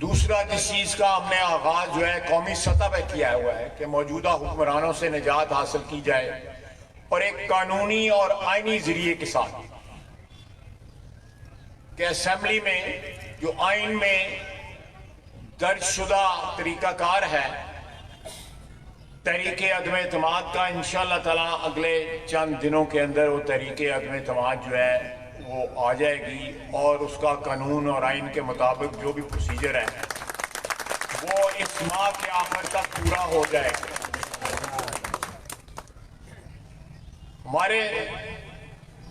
दूसरा जिस चीज का हमने आगाज जो है कौमी सतह पर किया हुआ है कि मौजूदा हुक्मरानों से निजात हासिल की जाए और एक कानूनी और आईनी जरिए के साथ कि असेंबली में जो आइन में दर्जशुदा तरीकाकार है तहरीके अदम एतमाद का, इंशाअल्लाह ताला अगले चंद दिनों के अंदर वो तहरीके अदम एतमाद जो है वो आ जाएगी और उसका कानून और आइन के मुताबिक जो भी प्रोसीजर है वो इस माह के आखिर तक पूरा हो जाएगा। हमारे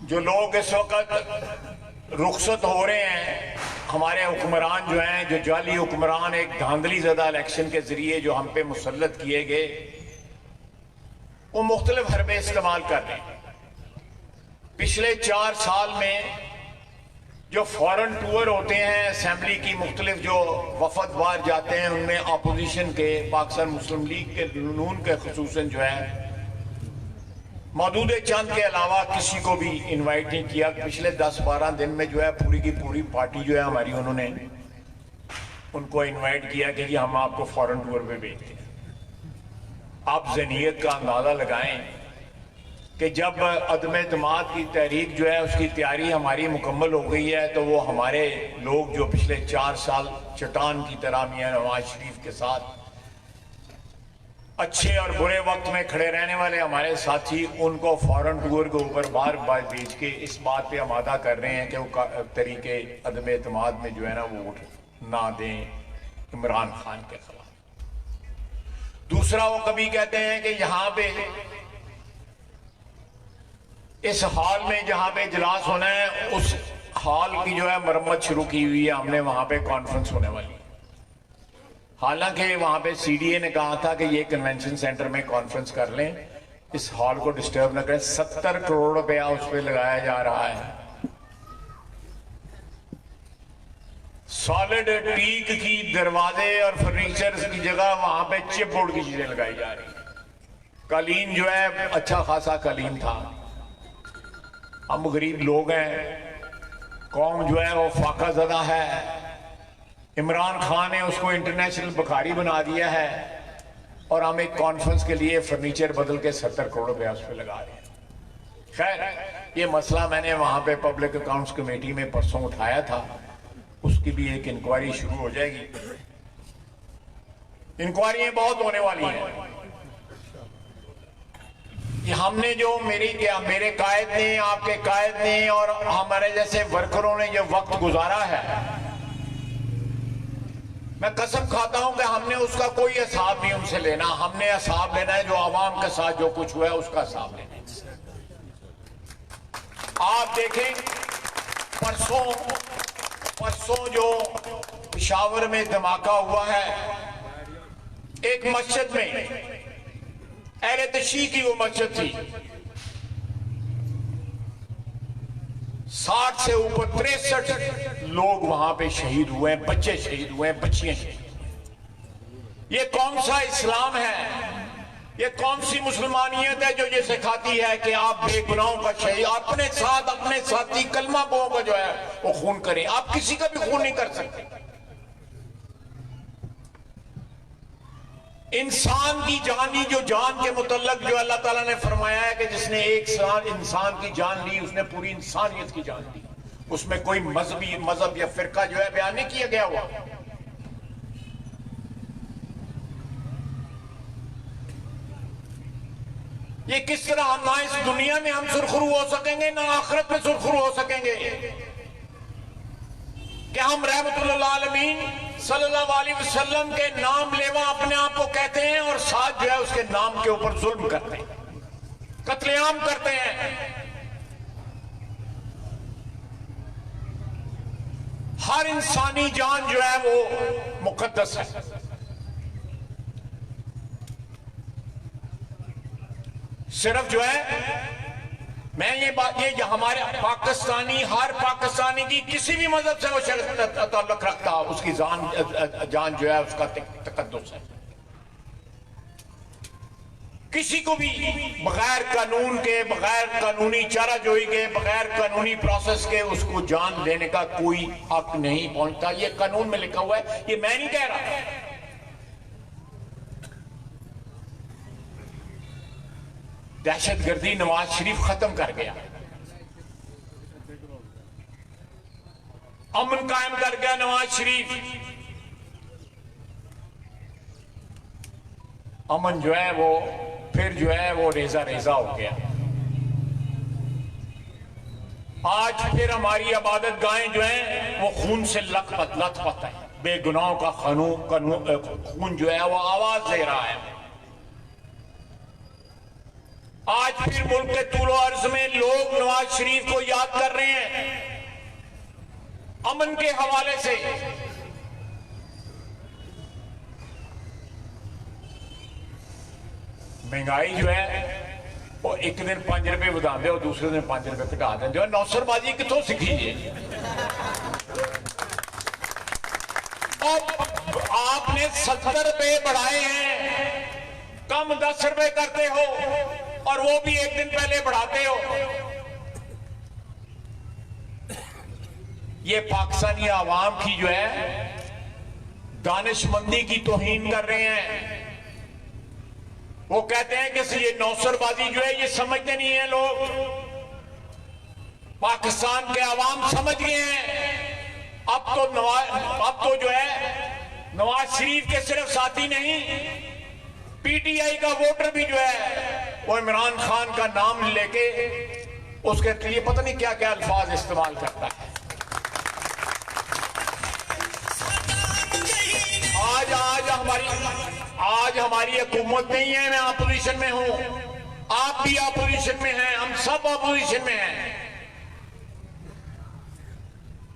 जो लोग इस वक्त रुखसत हो रहे हैं, हमारे हुक्मरान जो हैं, जो जाली हुक्मरान एक धांधली ज़दा इलेक्शन के जरिए जो हम पे मुसल्लत किए गए, वो मुख्तलिफ हरबे इस्तेमाल कर रहे हैं। पिछले 4 साल में जो फॉरेन टूर होते हैं असेंबली की, मुख्तलिफ जो वफद बार जाते हैं, उनमें अपोजिशन के, पाकिस्तान मुस्लिम लीग के, नून के खुसूसन जो है मौजूद चंद के अलावा किसी को भी इनवाइट नहीं किया। पिछले 10-12 दिन में जो है पूरी की पूरी पार्टी जो है हमारी, उन्होंने उनको इनवाइट किया कि जी हम आपको फॉरेन टूर पे भेजते हैं। आप ज़हनियत का अंदाजा लगाएं कि जब अदम एतमाद की तहरीक जो है उसकी तैयारी हमारी मुकम्मल हो गई है, तो वो हमारे लोग जो पिछले 4 साल चट्टान की तरह मियां नवाज शरीफ के साथ अच्छे और बुरे वक्त में खड़े रहने वाले हमारे साथी, उनको फॉरेन टूर के ऊपर बार बार भेज के इस बात पे आमादा कर रहे हैं कि वो तरीके अदम एतमाद में जो है ना वो वोट ना दें इमरान खान के खिलाफ। दूसरा, वो कभी कहते हैं कि यहाँ पे इस हॉल में जहां पे इजलास होना है, उस हॉल की जो है मरम्मत शुरू की हुई है, हमने वहां पे कॉन्फ्रेंस होने वाली है। हालांकि वहां पे सीडीए ने कहा था कि ये कन्वेंशन सेंटर में कॉन्फ्रेंस कर लें, इस हॉल को डिस्टर्ब न करें। 70 करोड़ रुपया उस पर लगाया जा रहा है। सॉलिड टीक की दरवाजे और फर्नीचर की जगह वहां पे चिप बोर्ड की चीजें लगाई जा रही है। कालीन जो है अच्छा खासा कालीन था। हम गरीब लोग हैं, कौम जो है वो फाका ज़दा है। इमरान खान ने उसको इंटरनेशनल बुखारी बना दिया है और हम एक कॉन्फ्रेंस के लिए फर्नीचर बदल के 70 करोड़ रुपया उस पर लगा रहे हैं। खैर, ये मसला मैंने वहां पे पब्लिक अकाउंट्स कमेटी में परसों उठाया था, उसकी भी एक इंक्वायरी शुरू हो जाएगी। इंक्वायरियां बहुत होने वाली हैं। कि हमने जो मेरे कायद ने, आपके कायद ने और हमारे जैसे वर्करों ने जो वक्त गुजारा है, मैं कसम खाता हूं कि हमने उसका कोई हिसाब नहीं उनसे लेना। हमने हिसाब लेना है जो आवाम के साथ जो कुछ हुआ है उसका हिसाब लेना है। आप देखें, परसों जो पेशावर में धमाका हुआ है एक मस्जिद में, अहले तशी की वो मस्जिद थी, 60 से ऊपर 63 लोग वहां पे शहीद हुए, बच्चे शहीद हुए, बच्चियां शहीद। ये कौन सा इस्लाम है? ये कौन सी मुसलमानियत है जो ये सिखाती है कि आप बेगुनाहों का शहीद, अपने साथ अपने साथी कलमा गों का जो है वो खून करें? आप किसी का भी खून नहीं कर सकते। इंसान की जानी, जो जान के मुतल्लक जो अल्लाह ताला ने फरमाया है कि जिसने एक इंसान की जान ली, उसने पूरी इंसानियत की जान ली। उसमें कोई मजहब या फिरका जो है बयान नहीं किया गया हुआ। ये किस तरह हम, ना इस दुनिया में हम सुरखरू हो सकेंगे, ना आखिरत में सुरखरू हो सकेंगे कि हम रहमतुल्लिल आलमीन सल्लल्लाहु अलैहि वसल्लम के नाम लेवा अपने आप को कहते हैं और साथ जो है उसके नाम के ऊपर जुल्म करते हैं, कत्लेआम करते हैं। हर इंसानी जान जो है वो मुकद्दस है। सिर्फ जो है मैं ये हमारे हर पाकिस्तानी की किसी भी मजहब से वो ताल्लुक रखता, उसकी जान जो है उसका तकद्दुस है। किसी को भी बगैर कानून के, बगैर कानूनी चाराजोई के, बगैर कानूनी प्रोसेस के उसको जान लेने का कोई हक नहीं पहुंचता। ये कानून में लिखा हुआ है, ये मैं नहीं कह रहा। दहशतगर्दी नवाज शरीफ खत्म कर गया, अमन कायम कर गया नवाज शरीफ। अमन जो है वो फिर जो है वो रेजा रेजा हो गया। आज फिर हमारी इबादत गाहें जो हैं वो खून से लथपथ है। बेगुनाहों का खून जो है वो आवाज दे रहा है। आज फिर मुल्क के तूलो अर्ज में लोग नवाज शरीफ को याद कर रहे हैं अमन के हवाले से। महंगाई जो है वो एक दिन 5 रुपए बढ़ा दे और दूसरे दिन 5 रुपए घटा देंगे। नौसरबाजी कितों सीखी है? आपने 70 रुपए बढ़ाए हैं, कम 10 रुपए करते हो और वो भी एक दिन पहले बढ़ाते हो। ये पाकिस्तानी आवाम की जो है दानिशमंदी की तौहीन कर रहे हैं। वो कहते हैं कि ये नौसरबाजी जो है ये समझते नहीं है लोग। पाकिस्तान के आवाम समझ गए हैं। अब तो जो है नवाज शरीफ के सिर्फ साथी नहीं, पीटीआई का वोटर भी जो है वो इमरान खान का नाम लेके उसके लिए पता नहीं क्या क्या अल्फाज इस्तेमाल करता है। आज हमारी हुकूमत नहीं है, मैं अपोजिशन में हूं, आप भी अपोजिशन में हैं, हम सब अपोजिशन में हैं।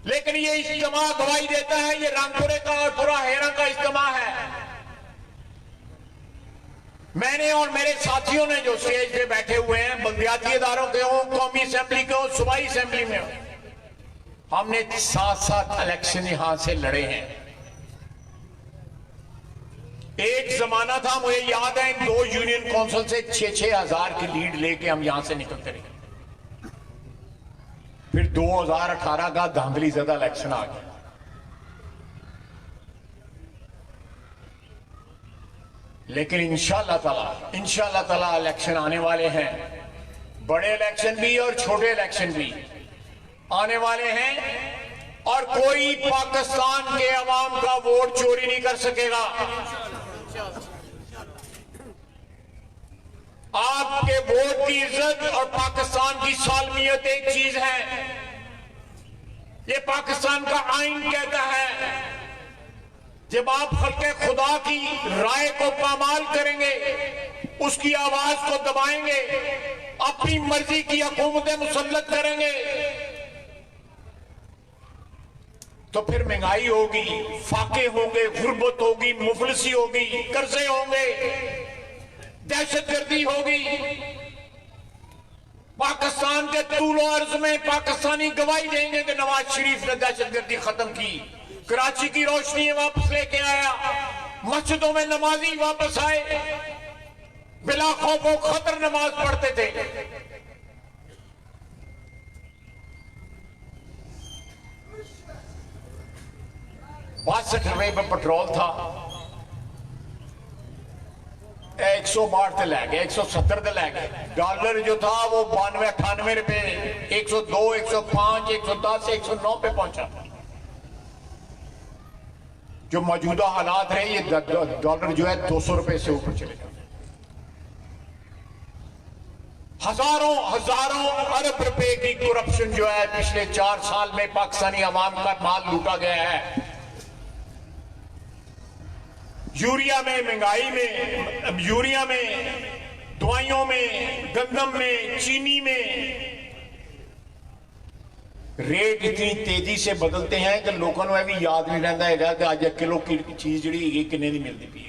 लेकिन ये इज्तिमा गवाही देता है, ये रामपुरे का और पूरा हेरा का इज्तिमा है। मैंने और मेरे साथियों ने जो स्टेज पे बैठे हुए हैं, बल्दियाती इदारों के हों, कौमी असेंबली के हों, सूबाई असेंबली में हो, हमने 7 इलेक्शन यहां से लड़े हैं। एक जमाना था, मुझे याद है, 2 यूनियन काउंसिल से 6-6 हजार की लीड लेके हम यहां से निकलते रहे। फिर 2018 का धांधली ज़दा इलेक्शन आ गया। लेकिन इंशाअल्लाह ताला इलेक्शन आने वाले हैं, बड़े इलेक्शन भी और छोटे इलेक्शन भी आने वाले हैं, और कोई पाकिस्तान के अवाम का वोट चोरी नहीं कर सकेगा। आपके वोट की इज्जत और पाकिस्तान की सालमियत एक चीज है। ये पाकिस्तान का आइन कहता है, जब आप खल्के खुदा की राय को पामाल करेंगे, उसकी आवाज को दबाएंगे, अपनी मर्जी की हुकूमतें मुसल्लत करेंगे, तो फिर महंगाई होगी, फाके होंगे, गुर्बत होगी, मुफलिसी होगी, कर्जे होंगे, दहशतगर्दी होगी। पाकिस्तान के तूलो अर्ज में पाकिस्तानी गवाही देंगे कि नवाज शरीफ ने दहशतगर्दी खत्म की, कराची की रोशनी वापस लेके आया, मस्जिदों में नमाजी वापस आए, बिला खौफ व खतर नमाज पढ़ते थे। 62 रुपए में पेट्रोल था, 162 ते लै गए, 170 ते लै गए। डॉलर जो था वो 92-98 रुपए, 102, 105, 110, 109 पे पहुंचा। जो मौजूदा हालात रहे, ये डॉलर जो है 200 रुपए से ऊपर चले गए। हजारों अरब रुपए की करप्शन जो है पिछले 4 साल में पाकिस्तानी अवाम का माल लूटा गया है। यूरिया में, महंगाई में, यूरिया में, दवाइयों में, गंदम में, चीनी में रेट इतनी तेजी से बदलते हैं कि लोगों को भी याद नहीं रहता है कि आज 1 किलो की चीज जी किन्ने की मिलती पी,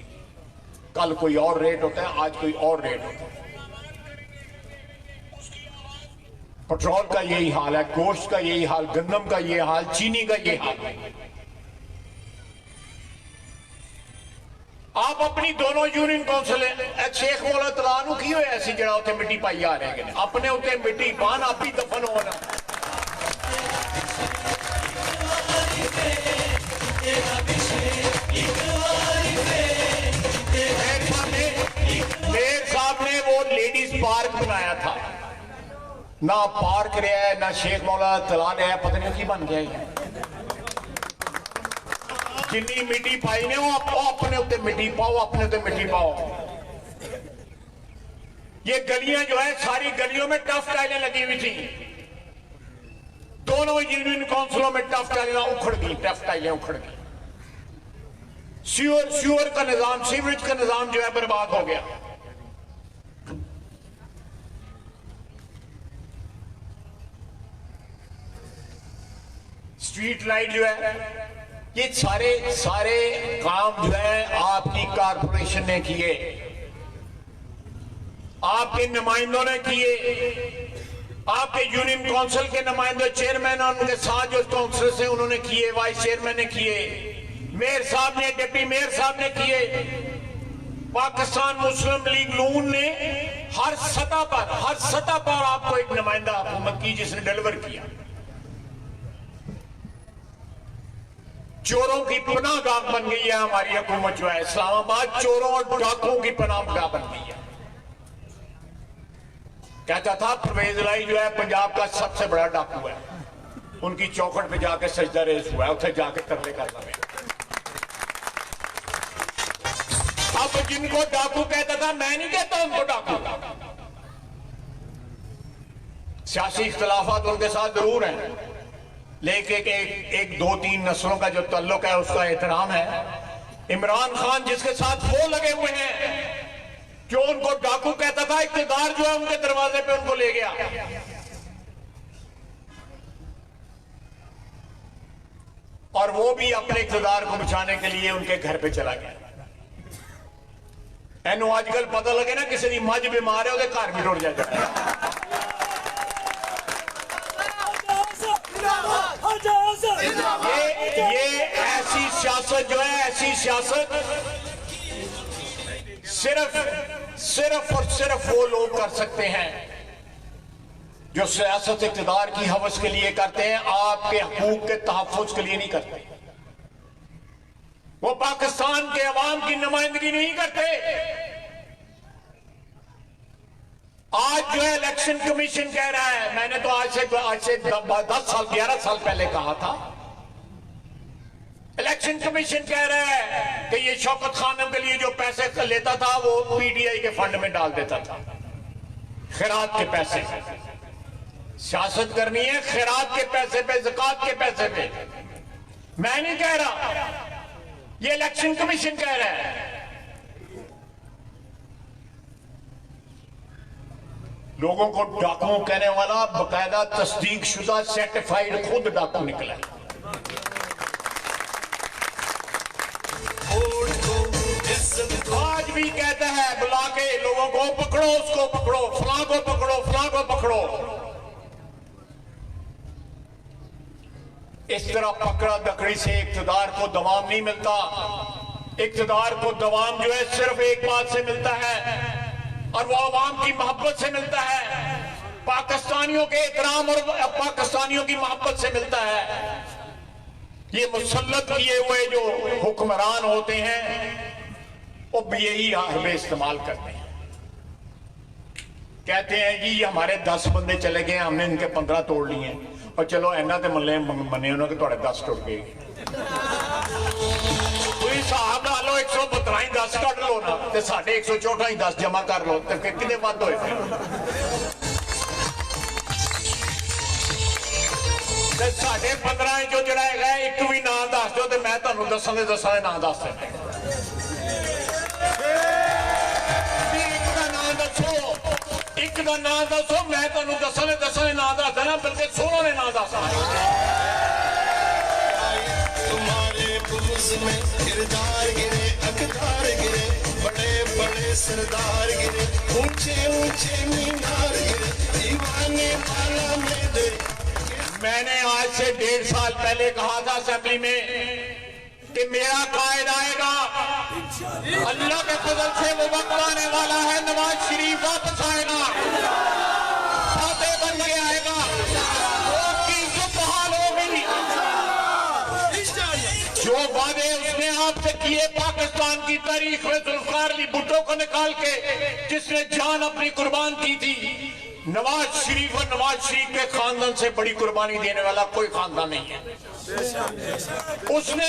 कल कोई और रेट होता है, आज कोई और रेट होता है। पेट्रोल का यही हाल है, गोश्त का यही हाल, गंदम का यही हाल, चीनी का यही हाल है। आप अपनी दोनों यूनियन कौंसिल शेख मौला तलानू की हो ऐसी जगह उत्ते मिट्टी पाई आ रहे हैं अपने उत्ते मिट्टी पान आप ही दफन होना मेयर साहब ने वो लेडीज पार्क बनाया था ना पार्क रहा है ना शेख मौला तला रहा है पता नहीं की बन गया है जिन्नी मिट्टी पाई ने वो अपने उत्ते मिट्टी पाओ अपने उत्ते मिट्टी पाओ ये गलियां जो है सारी गलियों में टफ टाइलें लगी हुई थी दोनों यूनियन काउंसिलों में टफ टाइलें उखड़ गई टफ टाइलें उखड़ गई सीवर का निजाम सीवरेज का निजाम जो है बर्बाद हो गया स्ट्रीट लाइट जो है ये सारे काम जो है आपकी कारपोरेशन ने किए आपके नुमाइंदों ने किए आपके यूनियन काउंसिल के नुमाइंदे चेयरमैन और उनके साथ जो काउंसिल से उन्होंने किए वाइस चेयरमैन ने किए मेयर साहब ने डिप्टी मेयर साहब ने किए पाकिस्तान मुस्लिम लीग नून ने हर सतह पर आपको एक नुमाइंदा हुकूमत की जिसने डिलीवर किया चोरों की पनाहगाह बन गई है हमारी हुकूमत जो है इस्लामाबाद चोरों और डाकुओं की पनाहगाह बन गई है कहता था परवेज लाई जो है पंजाब का सबसे बड़ा डाकू है उनकी चौखट पे जाके सजदा रेस हुआ है उसे जाके तरले करना है अब जिनको डाकू कहता था मैं नहीं कहता उनको डाकू सियासी इख्तलाफात उनके साथ जरूर हैं लेकिन एक दो तीन नस्लों का जो तल्लुक है उसका एहतराम है इमरान खान जिसके साथ वो लगे हुए हैं जो उनको डाकू कहता था इख्तिदार जो है उनके दरवाजे पे उनको ले गया और वो भी अपने इख्तिदार को बचाने के लिए उनके घर पे चला गया एनू आजकल पता लगे ना किसी की मझ बीमार है उसके घर भी टुट जाता ये ऐसी सियासत जो है ऐसी सियासत सिर्फ और सिर्फ वो लोग कर सकते हैं जो सियासत इक़्तिदार की हवस के लिए करते हैं आपके हकूक के तहफ़्फ़ुज़ के लिए नहीं करते वो पाकिस्तान के अवाम की नुमाइंदगी नहीं करते आज जो है इलेक्शन कमीशन कह रहा है मैंने तो आज से 10 साल 11 साल पहले कहा था इलेक्शन कमीशन कह रहा है कि ये शौकत खानम के लिए जो पैसे लेता था वो पीटीआई के फंड में डाल देता था खैरात के पैसे सियासत करनी है खैरात के पैसे पे ज़कात के पैसे पे मैं नहीं कह रहा ये इलेक्शन कमीशन कह रहा है लोगों को डाकू कहने वाला बकायदा तस्दीक शुदा सर्टिफाइड खुद डाकू निकला है आज भी कहता है बुला के लोगों को पकड़ो उसको पकड़ो फलां को पकड़ो फलां को पकड़ो इस तरह पकड़ा दकड़ी से इक़्तिदार को दवाम नहीं मिलता इक़्तिदार को दवाम जो है सिर्फ एक बात से मिलता है और वो अवाम की मोहब्बत से मिलता है पाकिस्तानियों के एहतराम और पाकिस्तानियों की मोहब्बत से मिलता है ये मुसल्लत किए हुए जो हुक्मरान होते हैं वो भी यही हरबे इस्तेमाल करते हैं कहते हैं कि हमारे 10 बंदे चले गए हमने इनके 15 तोड़ लिए और चलो इन्ना तो मने उन्होंने कि 10 टुट गए हिसाब ला लो 117 ही 10 कट लो ना तो साढ़े 164 ही 10 जमा कर लो तो फिर कितने बंद होए साढ़े 15 जो जरा है एक भी ना दस दो तो मैं तुहानू दसा ना दस एक का ना दसो मैं तुहानू दसा ना दस देना बल्कि 16 ने ना दस तुम्हारे बुज़ में किरदार गिरे अकदार गिरे बड़े बड़े सरदार गिरे ऊंचे ऊंचे मीनार गिरे दीवाने वाला में दे मैंने आज से 1.5 साल पहले कहा था असेंबली में कि मेरा कायद आएगा अल्लाह के फजल से वो वक्त आने वाला है, नवाज शरीफ वापस आएगा, फाते बन के आएगा, उसकी इज्जत बहाल होगी। जो वादे उसने आपसे किए पाकिस्तान की तारीख में जुल्फकार अली भुट्टो को निकाल के, जिसने जान अपनी कुर्बान की थी, नवाज शरीफ और नवाज शरीफ के खानदान से बड़ी कुर्बानी देने वाला कोई खानदान नहीं है।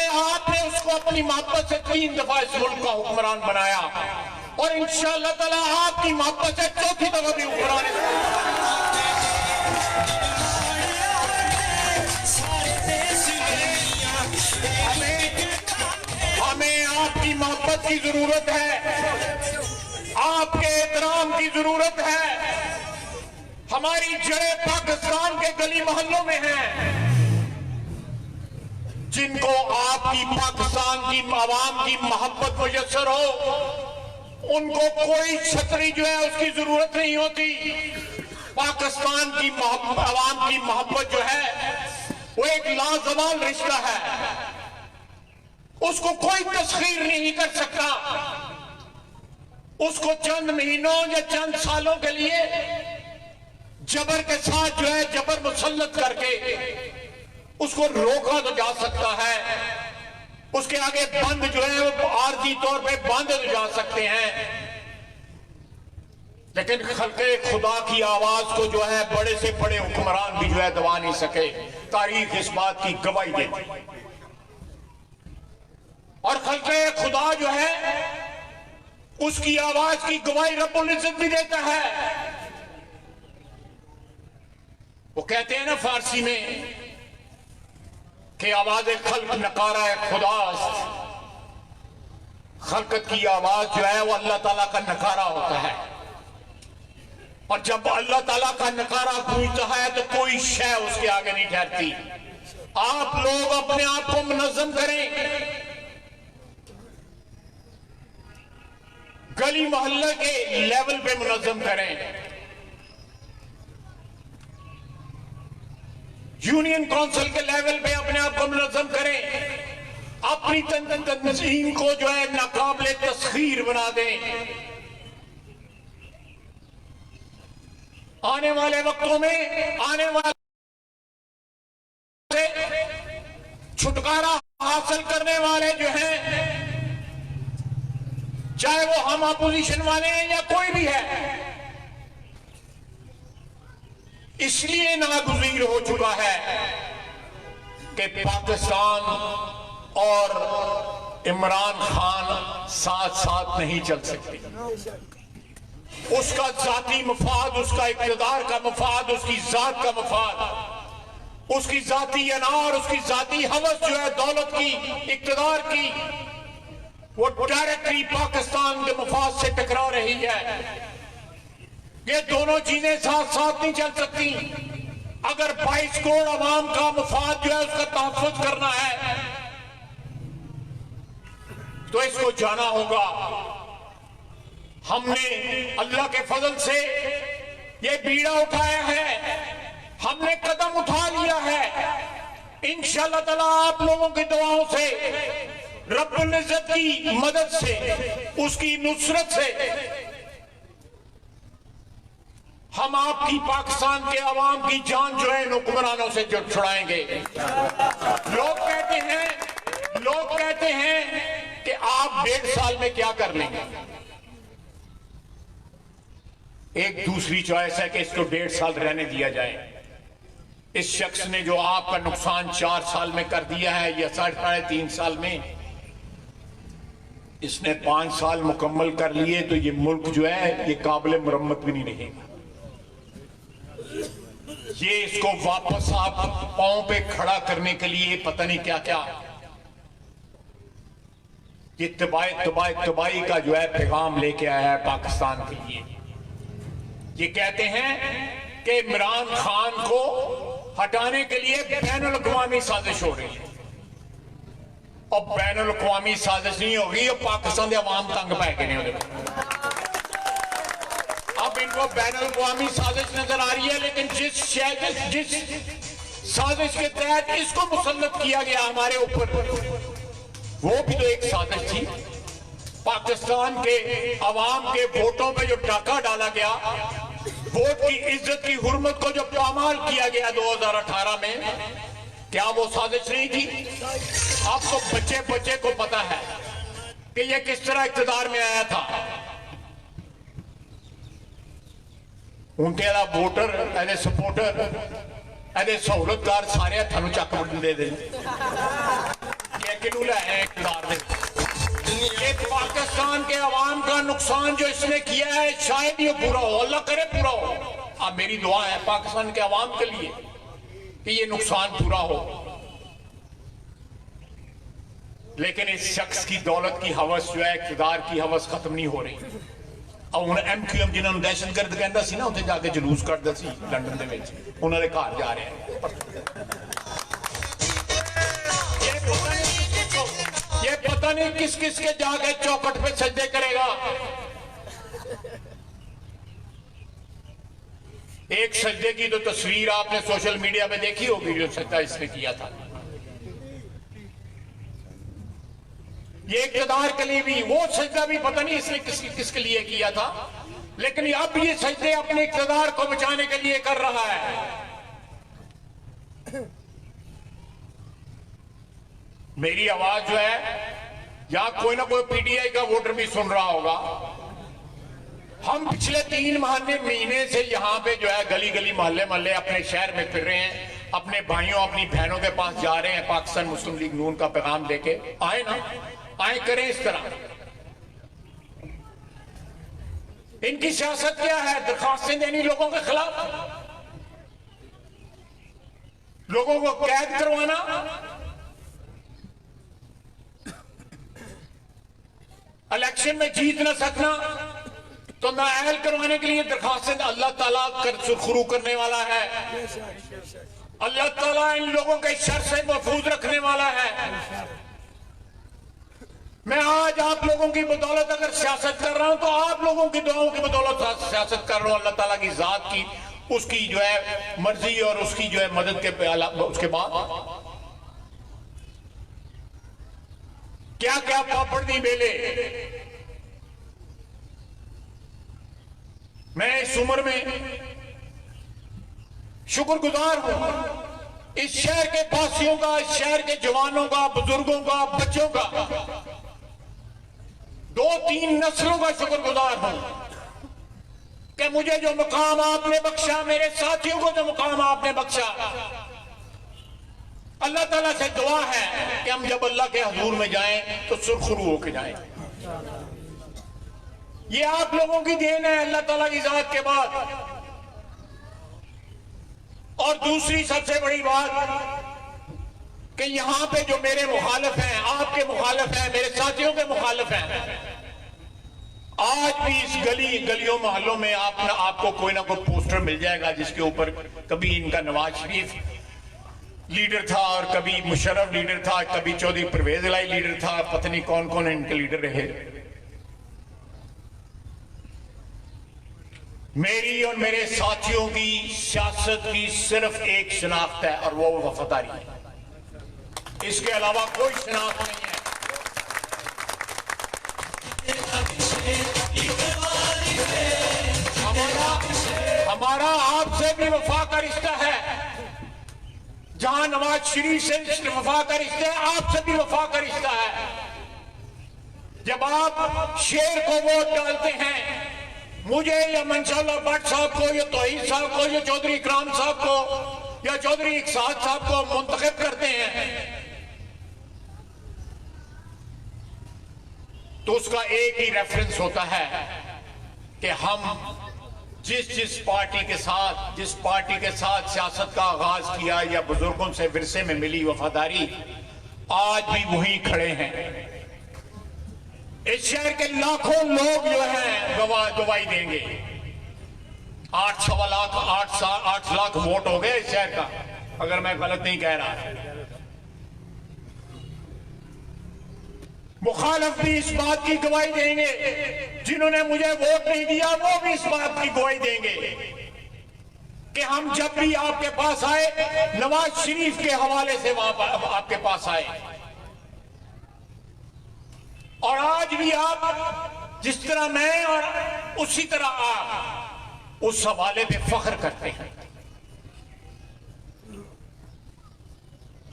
आपने उसको अपनी मोहब्बत से 3 दफा इस मुल्क का हुक्मरान बनाया और इंशाअल्लाह ताला आपकी मोहब्बत से 4थी दफा भी हुक्मरान। हमें आपकी मोहब्बत की जरूरत है, आपके एहतराम की जरूरत है। हमारी जड़ें पाकिस्तान के गली मोहल्लों में हैं। जिनको आपकी पाकिस्तान की आवाम की मोहब्बत मुयस्सर हो, उनको कोई छतरी जो है उसकी जरूरत नहीं होती। पाकिस्तान की आवाम की मोहब्बत जो है वो एक लाजवाल रिश्ता है, उसको कोई तस्खीर नहीं कर सकता। उसको चंद महीनों या चंद सालों के लिए जबर के साथ जो है जबर मुसल्लत करके उसको रोका तो जा सकता है, उसके आगे बंद जो है वो आर्जी तौर पे बंद तो जा सकते हैं, लेकिन खल्के खुदा की आवाज को जो है बड़े से बड़े हुक्मरान भी जो है दबा नहीं सके। तारीख इस बात की गवाही देती। और खल्के खुदा जो है उसकी आवाज की गवाही रब्बुल इज्जत भी देता है। वो कहते हैं ना फारसी में कि आवाज खल्क नकारा है खुदास्त। खल्कत की आवाज जो है वो अल्लाह ताला का नकारा होता है, और जब अल्लाह ताला का नकारा गूंजता है तो कोई शय उसके आगे नहीं ठहरती। आप लोग अपने आप को मुनज़्ज़म करें, गली मोहल्ले के लेवल पे मुनज़्ज़म करें, यूनियन काउंसिल के लेवल पे अपने आप को मुनज़्ज़म करें, अपनी तंजीम को जो है नाकाबिले तस्खीर बना दें। आने वाले वक्तों में आने वाले छुटकारा हासिल करने वाले जो हैं, चाहे वो हम अपोजिशन वाले हैं या कोई भी है, इसलिए नागुज़ीर हो चुका है कि पाकिस्तान और इमरान खान साथ साथ नहीं चल सकते। उसका जाती मफाद, उसका इक़्तिदार का मफाद, उसकी जात का मफाद, उसकी जाती अनार, उसकी जाती हवस जो है दौलत की, इक़्तिदार की, वो डायरेक्टली पाकिस्तान के मफाद से टकरा रही है। ये दोनों चीजें साथ साथ नहीं चल सकती। अगर 22 करोड़ अवाम का मफाद जो है उसका तहफ़्फ़ुज़ करना है तो इसको जाना होगा। हमने अल्लाह के फजल से ये बीड़ा उठाया है, हमने कदम उठा लिया है। इंशाअल्लाह ताला आप लोगों की दुआओं से, रब्बुल इज्जत की मदद से, उसकी नुसरत से हम आपकी पाकिस्तान के अवाम की जान जो है इन हुक्मरानों से छुड़ाएंगे। लोग कहते हैं कि आप 1.5 साल में क्या कर लेंगे। एक दूसरी चॉइस है कि इसको 1.5 साल रहने दिया जाए। इस शख्स ने जो आपका नुकसान 4 साल में कर दिया है या 3.5 साल में, इसने 5 साल मुकम्मल कर लिए तो ये मुल्क जो है ये काबिल मुरम्मत भी नहीं रहेगा। ये इसको वापस आप पांव पे खड़ा करने के लिए पता नहीं क्या क्या ये तबाही का जो है पैगाम लेके आया है पाकिस्तान के लिए। ये कहते हैं कि इमरान खान को हटाने के लिए बैनुल-अक़वामी साजिश हो रही है, और बैनुल-अक़वामी साजिश नहीं होगी, ये पाकिस्तान के अवाम तंग पै गए हैं। अब इनको बैनुल-अक़वामी साजिश नजर आ रही है, लेकिन जिस साजिश के तहत इसको मुसल्लत किया गया हमारे ऊपर, वो भी तो एक साजिश थी। पाकिस्तान के अवाम के वोटों पे जो डाका डाला गया, वोट की इज्जत की हुर्मत को जो पामाल किया गया 2018 में, क्या वो साजिश नहीं थी? आपको बच्चे बच्चे को पता है कि ये किस तरह इख्तिदार में आया था। उनके अलावा voter as a supporter as a सहूलतकार सारे थानू चक दे दे इख्तिदार दे। ये पाकिस्तान के अवाम का नुकसान जो इसने किया है, शायद ये पूरा हो, अल्लाह करे पूरा हो। अब मेरी दुआ है पाकिस्तान के अवाम के लिए कि ये नुकसान पूरा हो। लेकिन इस शख्स की दौलत की हवस जो है, इख्तिदार की हवस खत्म नहीं हो रही। और हुण MQM जिन्होंने दहशतगर्द कहता सी ना, उत्थे जाके जलूस कटदा सी लंडन दे विच, उन्हां दे घर जा रहे हैं। ये पता नहीं किस किस के जाके चौखट पे सजदे करेगा। एक सजदे की तो तस्वीर आपने सोशल मीडिया पे देखी होगी, जो सजदा इसने किया था। ये इक़्तिदार के लिए भी, वो सजदा भी पता नहीं इसने किसके लिए किया था, लेकिन अब ये सजदे अपने इक़्तिदार को बचाने के लिए कर रहा है। मेरी आवाज जो है, या कोई ना कोई PTI का वोटर भी सुन रहा होगा। हम पिछले 3 महीने से यहाँ पे जो है गली गली मोहल्ले मोहल्ले अपने शहर में फिर रहे हैं, अपने भाइयों अपनी बहनों के पास जा रहे हैं, पाकिस्तान मुस्लिम लीग नून का पैगाम लेके। आए ना, आए करें इस तरह। इनकी सियासत क्या है? दरखास्तें देनी लोगों के खिलाफ, लोगों को कैद करवाना, इलेक्शन में जीत न सकना, तो नाअहल करवाने के लिए दरखास्तें। अल्लाह ताला सुरखरू करने वाला है, अल्लाह ताला इन लोगों के शर से महफूज रखने वाला है। मैं आज आप लोगों की बदौलत अगर सियासत कर रहा हूं, तो आप लोगों की दुआओं की बदौलत सियासत कर रहा हूं। अल्लाह ताला की जात की, उसकी जो है मर्जी और उसकी जो है मदद के उसके बाद क्या क्या पापड़ दी बेले। मैं इस उम्र में शुक्रगुजार हूं इस शहर के वासियों का, इस शहर के जवानों का, बुजुर्गों का, बच्चों का, 2-3 नस्लों का शुक्रगुजार हूं कि मुझे जो मुकाम आपने बख्शा, मेरे साथियों को जो मुकाम आपने बख्शा। अल्लाह ताला से दुआ है कि हम जब अल्लाह के हुजूर में जाएं तो सुरखरू होके जाएं। ये आप लोगों की देन है अल्लाह ताला की जात के बाद। और दूसरी सबसे बड़ी बात कि यहां पे जो मेरे मुखालिफ हैं, आपके मुखालिफ हैं, मेरे साथियों के मुखालिफ हैं, आज भी इस गलियों मोहल्लों में आपको कोई ना कोई पोस्टर मिल जाएगा जिसके ऊपर कभी इनका नवाज शरीफ लीडर था और कभी मुशर्रफ लीडर था, कभी चौधरी परवेज इलाही लीडर था, पता नहीं कौन कौन इनके लीडर रहे। मेरी और मेरे साथियों की सियासत की सिर्फ एक शनाख्त है और वो वफादारी है, इसके अलावा कोई शनाख्त नहीं है। हमारा आपसे भी वफा का रिश्ता है, जहां नवाज शरीफ से वफा का रिश्ता है, आपसे भी वफा का रिश्ता है। जब आप शेर को वोट डालते हैं, मुझे या मंशाल्लाह भट्ट साहब को या तौहीद साहब को या चौधरी इकराम साहब को या चौधरी इकसाद साहब को मुंतखब करते हैं, तो उसका एक ही रेफरेंस होता है कि हम जिस पार्टी के साथ, जिस पार्टी के साथ सियासत का आगाज किया या बुजुर्गों से विरसे में मिली वफादारी, आज भी वहीं खड़े हैं। इस शहर के लाखों लोग जो हैं गवाही देंगे। 8 लाख वोट हो गए इस शहर का, अगर मैं गलत नहीं कह रहा। मुखालिफ भी इस बात की गवाही देंगे, जिन्होंने मुझे वोट नहीं दिया वो भी इस बात की गवाही देंगे कि हम जब भी आपके पास आए, नवाज शरीफ के हवाले से वहां आपके पास आए। और आज भी आप जिस तरह मैं और उसी तरह आप उस हवाले पे फख्र करते हैं।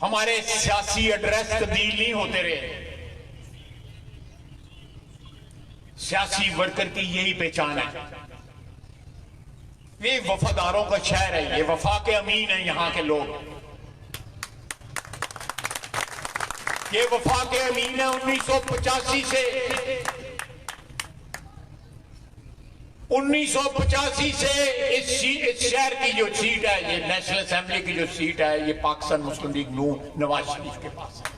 हमारे सियासी एड्रेस तब्दील नहीं होते रहे। सियासी वर्कर की यही पहचान है। ये वफादारों का शहर है, ये वफा के अमीन है यहां के लोग। ये वफा के अमीन है 1985 से 1985 से इस शहर की जो सीट है, ये नेशनल असेंबली की जो सीट है, ये पाकिस्तान मुस्लिम लीग नून नवाज शरीफ के पास है।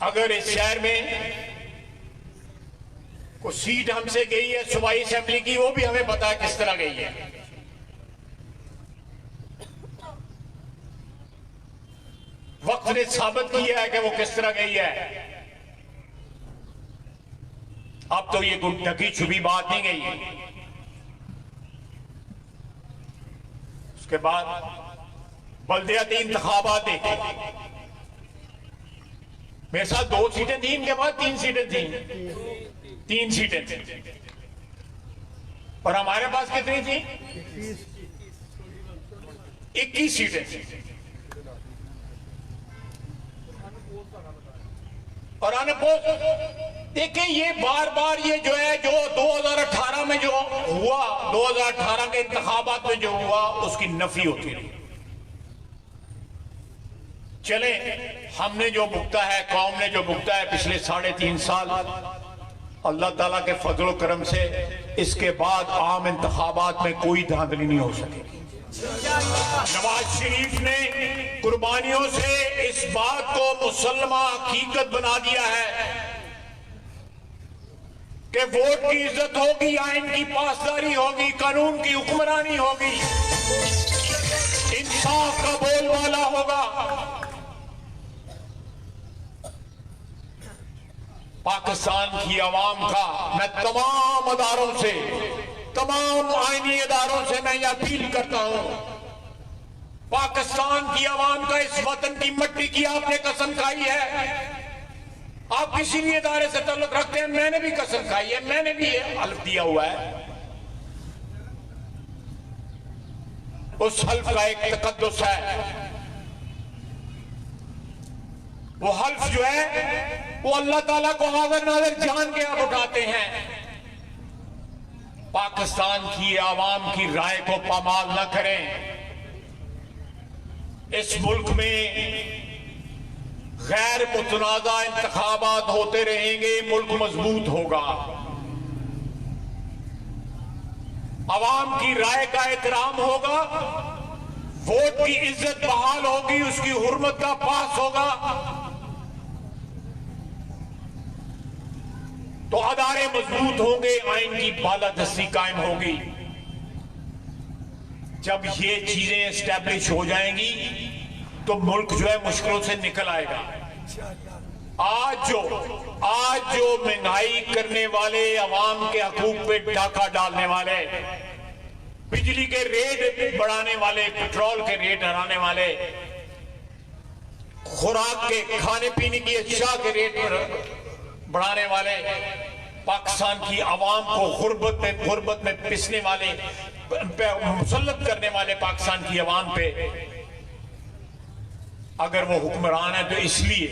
अगर इस शहर में कोई सीट हमसे गई है सूबाई असेंबली की, वो भी हमें पता है किस तरह गई है। वक्त ने साबित किया है कि वो किस तरह गई है। अब तो ये कोई ढकी छुपी बात नहीं गई। उसके बाद बल्दियाती इंतखाबात देखे, मेरे साथ 2 सीटें थी, इनके बाद 3 सीटें थी, 3 सीटें थी। और हमारे पास कितनी थी? 21 सीटें थी। और आने देखें, ये बार बार ये जो है, जो 2018 में जो हुआ, 2018 के इंतखाबात में जो हुआ, उसकी नफी होती रही। चले, हमने जो भुगता है, कौम ने जो भुगता है पिछले 3.5 साल, अल्लाह ताला के फजल करम से इसके बाद आम इंतखाबात में कोई धांधली नहीं हो सकेगी। नवाज शरीफ ने कुर्बानियों से इस बात को मुसल्लमा हकीकत बना दिया है कि वोट की इज्जत होगी, आइन की पासदारी होगी, कानून की हुक्मरानी होगी, इंसाफ का बोलबाला होगा। पाकिस्तान की आवाम का मैं तमाम अदारों से, तमाम आईनी अदारों से मैं यह अपील करता हूं, पाकिस्तान की आवाम का इस वतन की मिट्टी की आपने कसम खाई है। आप किसी भी इदारे से ताल्लुक रखते हैं, मैंने भी कसम खाई है, मैंने भी हल्फ दिया हुआ है। उस हल्फ का एक तकद्दुस है। वो हल्फ जो है वो अल्लाह ताला को हाज़िर नाज़िर जान के आप उठाते हैं। पाकिस्तान की आवाम की राय को पामाल न करें। इस मुल्क में गैर मुतनाज़ा इंतखाबात होते रहेंगे, मुल्क मजबूत होगा। आवाम की राय का एहतराम होगा, वोट की इज्जत बहाल होगी, उसकी हुर्मत का पास होगा, तो अदारे मजबूत होंगे, आइन की बालादस्ती कायम होगी। जब ये चीजें एस्टैब्लिश हो जाएंगी तो मुल्क जो है मुश्किलों से निकल आएगा। आज जो महंगाई करने वाले, अवाम के हकूक पे डाका डालने वाले, बिजली के रेट बढ़ाने वाले, पेट्रोल के रेट हराने वाले, खुराक के, खाने पीने की अशिया के रेट बढ़ाने वाले, पाकिस्तान की आवाम को गुर्बत में पिसने वाले, मुसल्लत करने वाले पाकिस्तान की आवाम पे, अगर वो हुक्मरान है तो इसलिए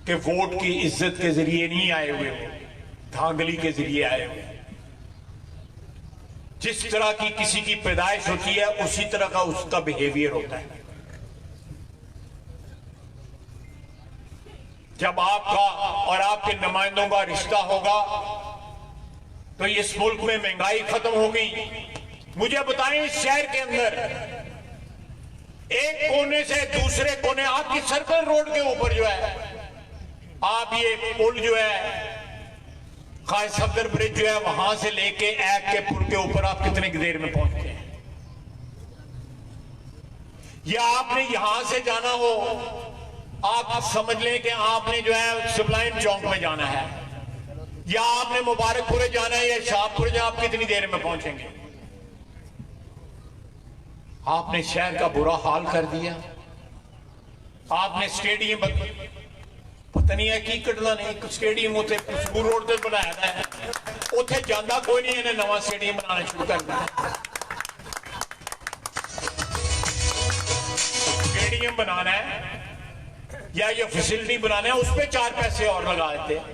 कि वोट की इज्जत के जरिए नहीं आए हुए, धांधली के जरिए आए हुए। जिस तरह की किसी की पैदाइश होती है उसी तरह का उसका बिहेवियर होता है। जब आपका और आपके नुमाइंदों का रिश्ता होगा तो इस मुल्क में महंगाई खत्म होगी। मुझे बताएं, इस शहर के अंदर एक कोने से दूसरे कोने, आपकी सर्कल रोड के ऊपर जो है, आप ये पुल जो है, खास सफदर ब्रिज जो है, वहां से लेके ऐक के पुल के ऊपर आप कितने की देर में पहुंचते हैं? या आपने यहां से जाना हो, आप समझ लें कि आपने जो है सुबलाइन चौक में जाना है, या आपने मुबारकपुर जाना है या शाहपुर, जहां आप कितनी देर में पहुंचेंगे? आपने शहर का बुरा हाल कर दिया। आपने स्टेडियम पता नहीं है की कटना नहीं स्टेडियम उत्थे स्कूल रोड से बनाया है, उत्थे जांदा कोई नहीं, इन्हें नवा स्टेडियम बनाना शुरू कर दिया। स्टेडियम बनाना है या ये फैसिलिटी बनाना है, उस पर 4 पैसे और लगा देते हैं।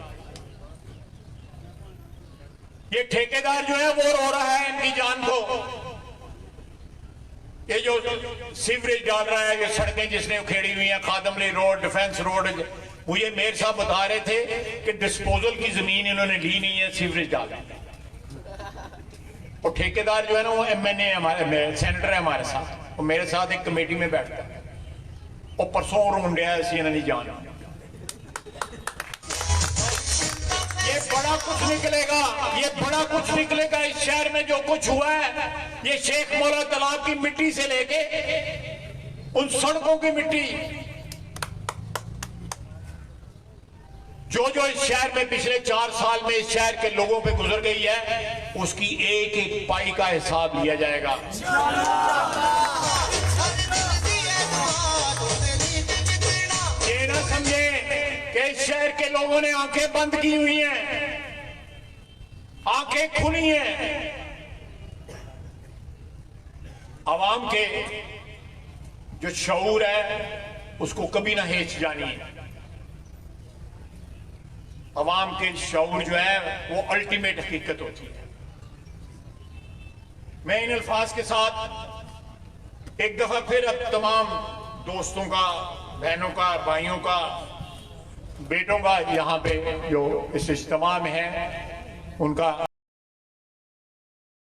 ये ठेकेदार जो है वो रो रहा है इनकी जान को। ये जो सीवरेज डाल रहा है, ये सड़कें जिसने उखेड़ी हुई हैं, खादमली रोड, डिफेंस रोड, मुझे मेयर साहब बता रहे थे कि डिस्पोजल की जमीन इन्होंने ली नहीं है, सीवरेज डाला। और ठेकेदार जो है ना वो MNA हमारे सेनेटर है हमारे साथ, वो मेरे साथ एक कमेटी में बैठता है। और परसों रोंडिया ऐसी नहीं जाना। ये बड़ा कुछ निकलेगा, ये बड़ा कुछ निकलेगा इस शहर में। जो कुछ हुआ है ये शेख मौला तालाब की मिट्टी से लेके उन सड़कों की मिट्टी जो जो इस शहर में पिछले 4 साल में इस शहर के लोगों पे गुजर गई है, उसकी एक एक पाई का हिसाब लिया जाएगा। ये ना समझे कि इस शहर के लोगों ने आंखें बंद की हुई हैं, आंखें खुली हैं। आवाम के जो शऊर है उसको कभी ना हेच जानी है। आवाम के शऊर जो है वो अल्टीमेट हकीकत होती है। मैं इन अल्फाज के साथ एक दफा फिर अब तमाम दोस्तों का, बहनों का, भाइयों का, बेटों का यहाँ पे जो इस इज्तिमा में है उनका